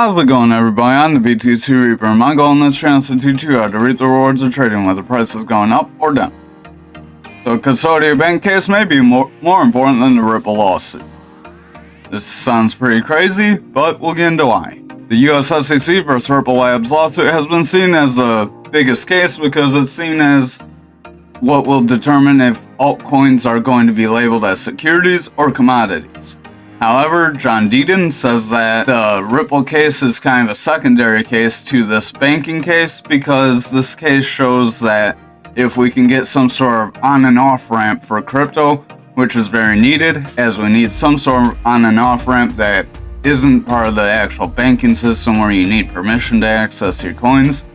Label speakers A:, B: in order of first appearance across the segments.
A: How's it going, everybody? I'm the EP245. My goal in this channel is to teach you how to reap the rewards of trading whether price is going up or down. The custodial bank case may be more important than the Ripple lawsuit. This sounds pretty crazy, but we'll get into why. The US SEC vs Ripple Labs lawsuit has been seen as the biggest case because it's seen as what will determine if altcoins are going to be labeled as securities or commodities. However, John Deedon says that the Ripple case is kind of a secondary case to this banking case because this case shows that if we can get some sort of on and off ramp for crypto, which is very needed, as we need some sort of on and off ramp that isn't part of the actual banking system where you need permission to access your coins.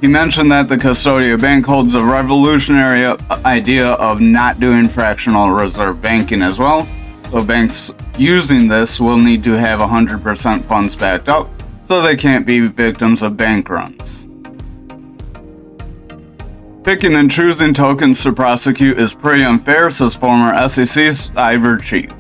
A: He mentioned that the custodial bank holds a revolutionary idea of not doing fractional reserve banking as well. So banks using this will need to have 100% funds backed up, so they can't be victims of bank runs. Picking and choosing tokens to prosecute is pretty unfair, says former SEC cyber chief.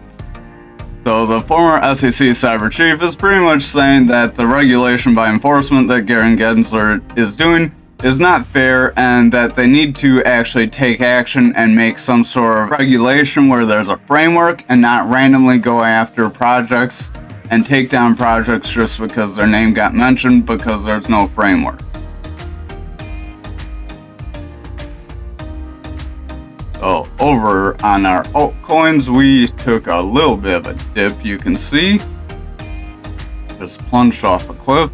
A: So the former SEC cyber chief is pretty much saying that the regulation by enforcement that Garen Gensler is doing is not fair, and that they need to actually take action and make some sort of regulation where there's a framework and not randomly go after projects and take down projects just because their name got mentioned because there's no framework. So over on our altcoins, we took a little bit of a dip, you can see. Just plunged off a cliff.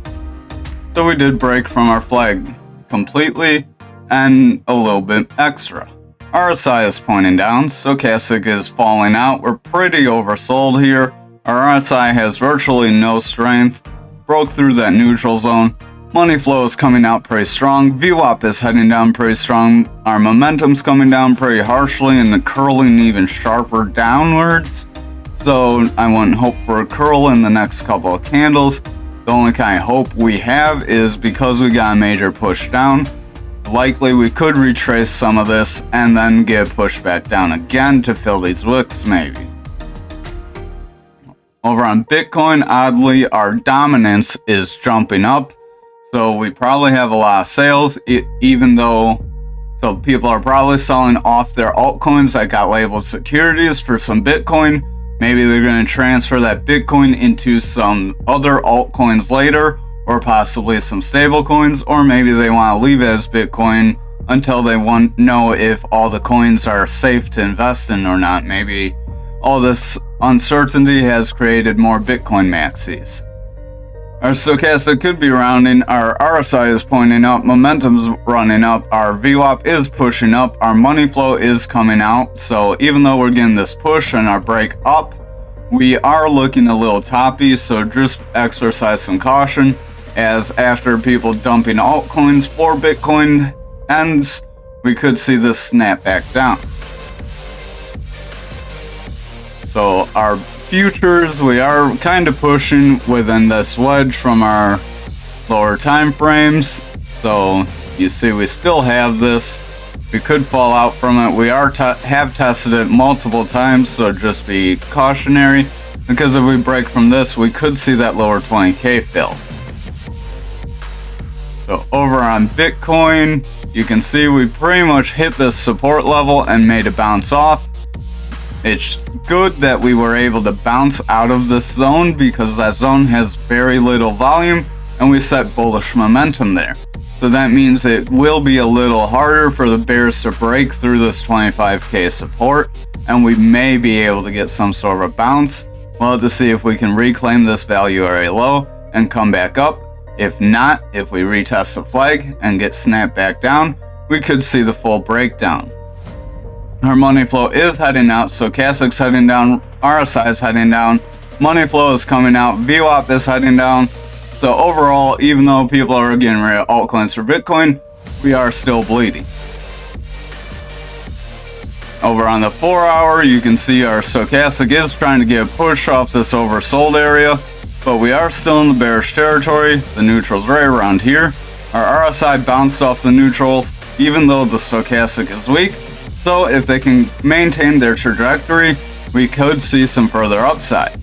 A: So we did break from our flag completely and a little bit extra. RSI is pointing down, stochastic is falling out. We're pretty oversold here. Our RSI has virtually no strength, broke through that neutral zone. Money flow is coming out pretty strong. VWAP is heading down pretty strong. Our momentum's coming down pretty harshly and curling even sharper downwards. So I wouldn't hope for a curl in the next couple of candles. The only kind of hope we have is because we got a major push down, likely we could retrace some of this and then get pushed back down again to fill these wicks maybe. Over on Bitcoin, oddly, our dominance is jumping up. So we probably have a lot of sales, even though, so people are probably selling off their altcoins that got labeled securities for some Bitcoin. Maybe they're going to transfer that Bitcoin into some other altcoins later, or possibly some stable coins, or maybe they want to leave it as Bitcoin until they want to know if all the coins are safe to invest in or not. Maybe all this uncertainty has created more Bitcoin maxis. Our stochastic could be rounding, our RSI is pointing up, momentum's running up, our VWAP is pushing up, our money flow is coming out. So even though we're getting this push and our break up, we are looking a little toppy, so just exercise some caution, as after people dumping altcoins for Bitcoin ends, we could see this snap back down. So our futures, we are kind of pushing within this wedge from our lower time frames. So you see we still have this. We could fall out from it. We have tested it multiple times, so just be cautionary, because if we break from this, we could see that lower 20k fill. So over on Bitcoin, you can see we pretty much hit this support level and made a bounce off. It's good that we were able to bounce out of this zone because that zone has very little volume and we set bullish momentum there. So that means it will be a little harder for the bears to break through this 25k support, and we may be able to get some sort of a bounce. We'll have to see if we can reclaim this value area low and come back up. If not, if we retest the flag and get snapped back down, we could see the full breakdown. Our money flow is heading out, stochastic's heading down, RSI is heading down, money flow is coming out, VWAP is heading down. So overall, even though people are getting rid of altcoins for Bitcoin, we are still bleeding. Over on the 4 hour, you can see our stochastic is trying to get a push off this oversold area, but we are still in the bearish territory. The neutral's right around here. Our RSI bounced off the neutrals, even though the stochastic is weak. So if they can maintain their trajectory, we could see some further upside.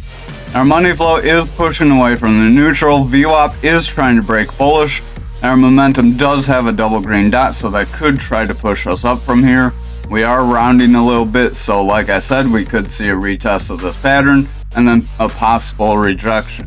A: Our money flow is pushing away from the neutral. VWAP is trying to break bullish. Our momentum does have a double green dot, so that could try to push us up from here. We are rounding a little bit, so like I said, we could see a retest of this pattern and then a possible rejection.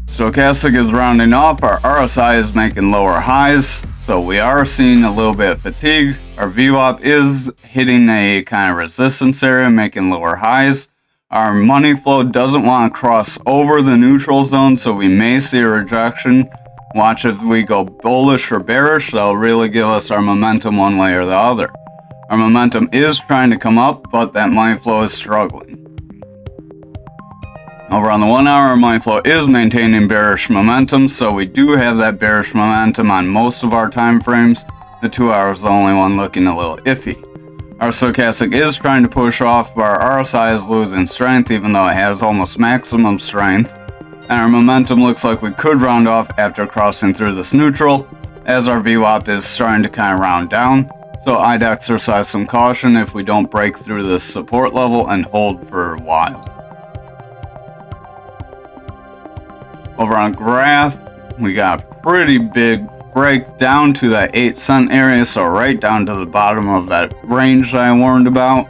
A: Stochastic is rounding up. Our RSI is making lower highs, so we are seeing a little bit of fatigue. Our VWAP is hitting a kind of resistance area, making lower highs. Our money flow doesn't want to cross over the neutral zone, so we may see a rejection. Watch if we go bullish or bearish. That'll really give us our momentum one way or the other. Our momentum is trying to come up, but that money flow is struggling. Over on the 1 hour, our money flow is maintaining bearish momentum, so we do have that bearish momentum on most of our time frames. The 2 hours is the only one looking a little iffy. Our stochastic is trying to push off, but our RSI is losing strength even though it has almost maximum strength. And our momentum looks like we could round off after crossing through this neutral, as our VWAP is starting to kind of round down. So I'd exercise some caution if we don't break through this support level and hold for a while. Over on graph, we got a pretty big break down to that 8 cent area, so right down to the bottom of that range that I warned about.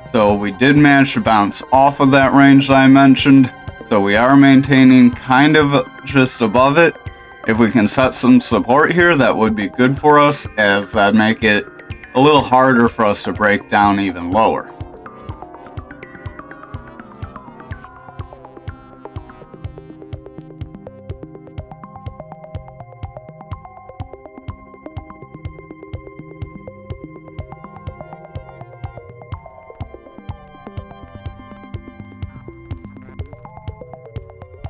A: So we did manage to bounce off of that range that I mentioned, so we are maintaining kind of just above it. If we can set some support here, that would be good for us, as that'd make it a little harder for us to break down even lower.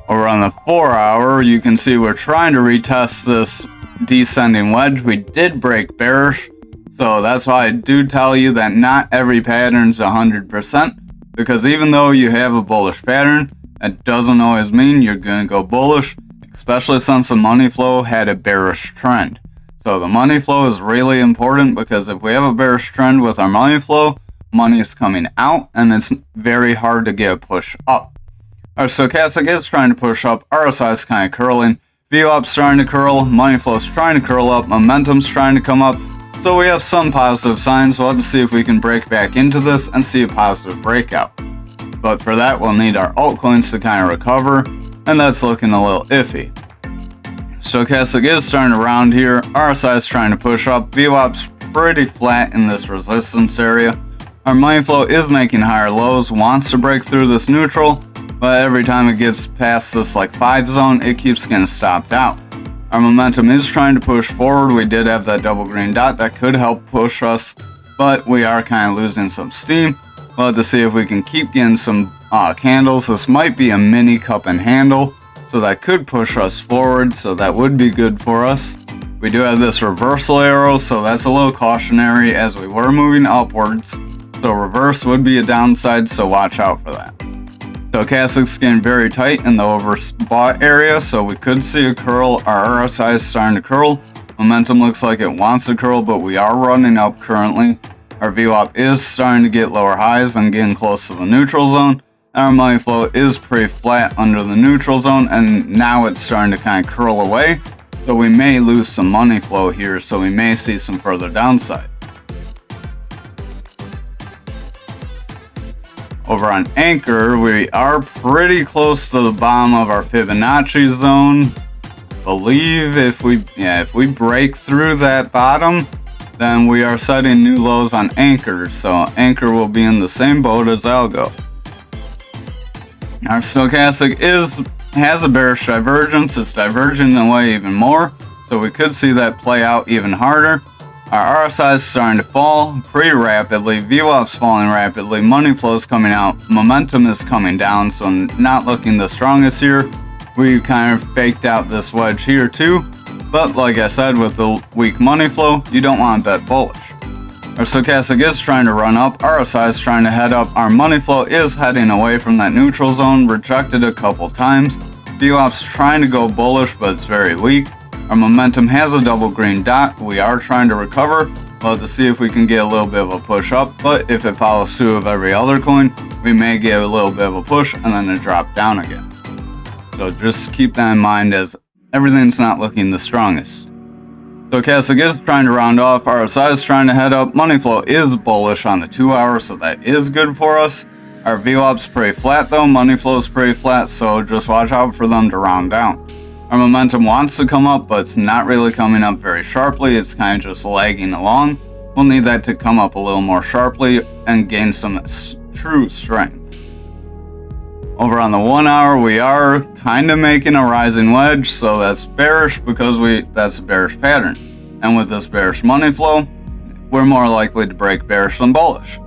A: Over on the 4 hour, you can see we're trying to retest this descending wedge. We did break bearish, so that's why I do tell you that not every pattern's 100%, because even though you have a bullish pattern, that doesn't always mean you're going to go bullish, especially since the money flow had a bearish trend. So the money flow is really important, because if we have a bearish trend with our money flow, money is coming out and it's very hard to get a push up. Our stochastic is trying to push up, RSI is kind of curling, VWAP's trying to curl, money flow's trying to curl up, momentum's trying to come up, so we have some positive signs. We'll have to see if we can break back into this and see a positive breakout. But for that, we'll need our altcoins to kind of recover, and that's looking a little iffy. Stochastic is starting to round here, RSI is trying to push up, VWAP's pretty flat in this resistance area. Our money flow is making higher lows, wants to break through this neutral, but every time it gets past this 5 zone, it keeps getting stopped out. Our momentum is trying to push forward. We did have that double green dot that could help push us, but we are kind of losing some steam. We'll have to see if we can keep getting some candles. This might be a mini cup and handle, so that could push us forward, so that would be good for us. We do have this reversal arrow, so that's a little cautionary as we were moving upwards. So reverse would be a downside, so watch out for that. Stochastic's getting very tight in the overbought area, so we could see a curl. Our RSI is starting to curl. Momentum looks like it wants to curl, but we are running up currently. Our VWAP is starting to get lower highs and getting close to the neutral zone. Our money flow is pretty flat under the neutral zone, and now it's starting to kind of curl away. So we may lose some money flow here, so we may see some further downside. Over on Anchor, we are pretty close to the bottom of our Fibonacci zone. I believe if we break through that bottom, then we are setting new lows on Anchor. So Anchor will be in the same boat as Algo. Our stochastic has a bearish divergence. It's diverging away even more, so we could see that play out even harder. Our RSI is starting to fall pretty rapidly, VWAP's falling rapidly, money flow is coming out, momentum is coming down, so not looking the strongest here. We kind of faked out this wedge here too, but like I said, with the weak money flow, you don't want that bullish. Our stochastic is trying to run up, RSI is trying to head up, our money flow is heading away from that neutral zone, rejected a couple times. VWAP's trying to go bullish, but it's very weak. Our momentum has a double green dot. We are trying to recover. We'll have to see if we can get a little bit of a push up, but if it follows suit of every other coin, we may get a little bit of a push and then a drop down again. So just keep that in mind as everything's not looking the strongest. Stochastic is trying to round off, RSI is trying to head up, money flow is bullish on the 2 hour, so that is good for us. Our VWAP's pretty flat though, money flow is pretty flat, so just watch out for them to round down. Our momentum wants to come up, but it's not really coming up very sharply, it's kind of just lagging along. We'll need that to come up a little more sharply and gain some true strength. Over on the 1 hour, we are kind of making a rising wedge, so that's bearish because that's a bearish pattern. And with this bearish money flow, we're more likely to break bearish than bullish.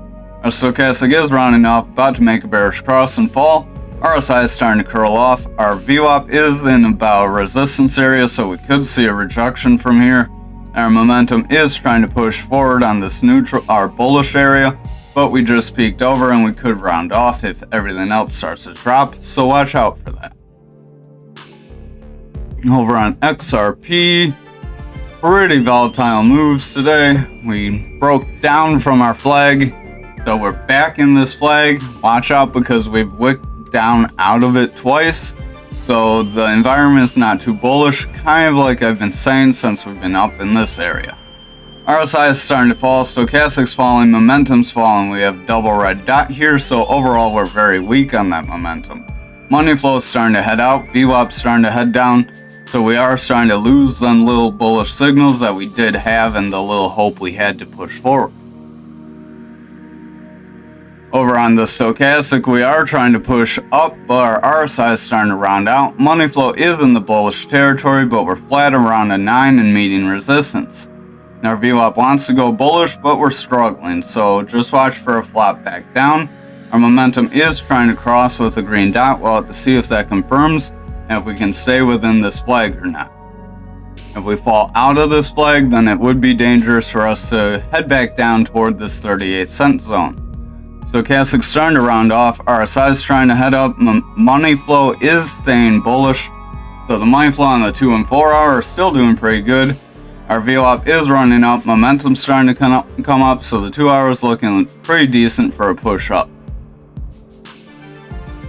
A: Our stochastic is rounding off, about to make a bearish cross and fall. RSI is starting to curl off. Our VWAP is in about a resistance area, so we could see a rejection from here. Our momentum is trying to push forward on this neutral, our bullish area, but we just peaked over and we could round off if everything else starts to drop, so watch out for that. Over on XRP, pretty volatile moves today. We broke down from our flag, so we're back in this flag. Watch out because we've wicked down out of it twice, so the environment's not too bullish, kind of like I've been saying since we've been up in this area. RSI is starting to fall, stochastic's falling, momentum's falling. We have double red dot here, so overall we're very weak on that momentum. Money flow is starting to head out, VWAP's starting to head down, so we are starting to lose them little bullish signals that we did have and the little hope we had to push forward. Over on the stochastic, we are trying to push up, but our RSI is starting to round out. Money flow is in the bullish territory, but we're flat around a 9 and meeting resistance. Our VWAP wants to go bullish, but we're struggling, so just watch for a flop back down. Our momentum is trying to cross with a green dot. We'll have to see if that confirms, and if we can stay within this flag or not. If we fall out of this flag, then it would be dangerous for us to head back down toward this 38-cent zone. Stochastic's starting to round off, RSI is trying to head up, money flow is staying bullish, so the money flow on the 2 and 4 hour are still doing pretty good. Our VWAP is running up, momentum's starting to come up, so the 2 hours looking pretty decent for a push up.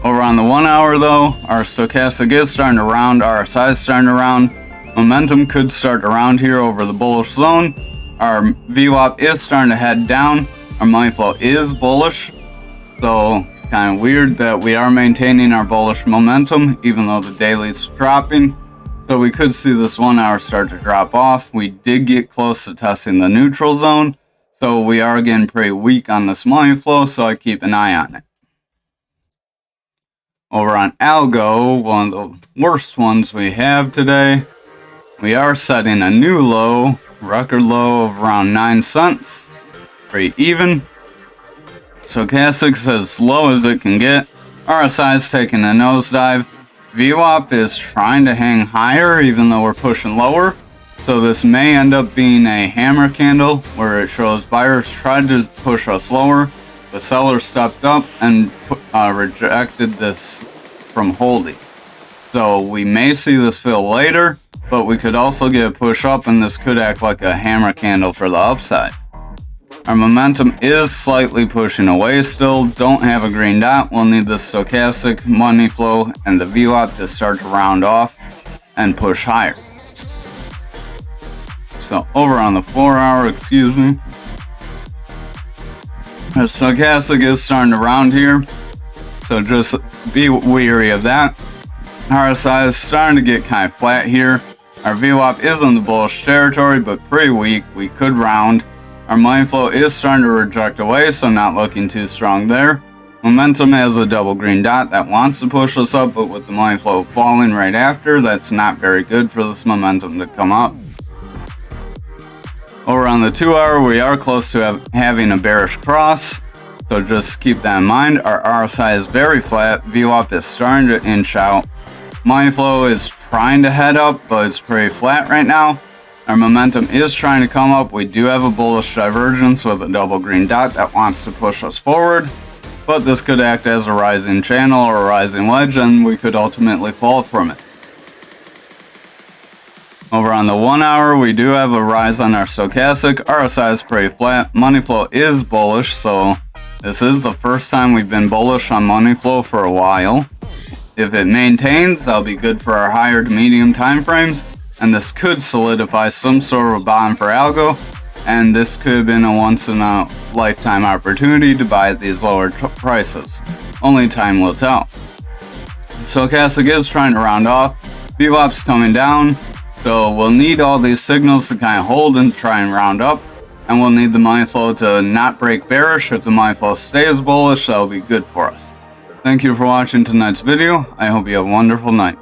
A: Over on the 1 hour though, our stochastic is starting to round, RSI is starting to round, momentum could start to round here over the bullish zone. Our VWAP is starting to head down, our money flow is bullish, so kind of weird that we are maintaining our bullish momentum even though the daily's dropping. So we could see this 1 hour start to drop off. We did get close to testing the neutral zone, so we are getting pretty weak on this money flow, so I keep an eye on it. Over on Algo, one of the worst ones we have today, we are setting a new low, record low of around 9 cents, pretty even. Stochastic's as low as it can get. RSI is taking a nosedive. VWAP is trying to hang higher even though we're pushing lower, so this may end up being a hammer candle where it shows buyers tried to push us lower, the seller stepped up and rejected this from holding. So we may see this fill later, but we could also get a push up and this could act like a hammer candle for the upside. Our momentum is slightly pushing away still, don't have a green dot, we'll need the stochastic, money flow, and the VWAP to start to round off and push higher. So over on the 4 hour, excuse me, the stochastic is starting to round here, so just be weary of that. RSI is starting to get kind of flat here. Our VWAP is in the bullish territory, but pretty weak, we could round. Our money flow is starting to reject away, so not looking too strong there. Momentum has a double green dot that wants to push us up, but with the money flow falling right after, that's not very good for this momentum to come up. Over on the 2 hour, we are close to having a bearish cross, so just keep that in mind. Our RSI is very flat, VWAP is starting to inch out. Money flow is trying to head up, but it's pretty flat right now. Our momentum is trying to come up. We do have a bullish divergence with a double green dot that wants to push us forward, but this could act as a rising channel or a rising wedge and we could ultimately fall from it. Over on the 1 hour, we do have a rise on our stochastic. RSI is pretty flat. Money flow is bullish, so This is the first time we've been bullish on money flow for a while. If it maintains, that'll be good for our higher to medium time frames, and this could solidify some sort of bottom for algo, and this could have been a once in a lifetime opportunity to buy at these lower prices. Only time will tell. Stochastic is trying to round off, VWAP's coming down, so we'll need all these signals to kind of hold and try and round up, and we'll need the money flow to not break bearish. If the money flow stays bullish, that'll be good for us. Thank you for watching tonight's video. I hope you have a wonderful night.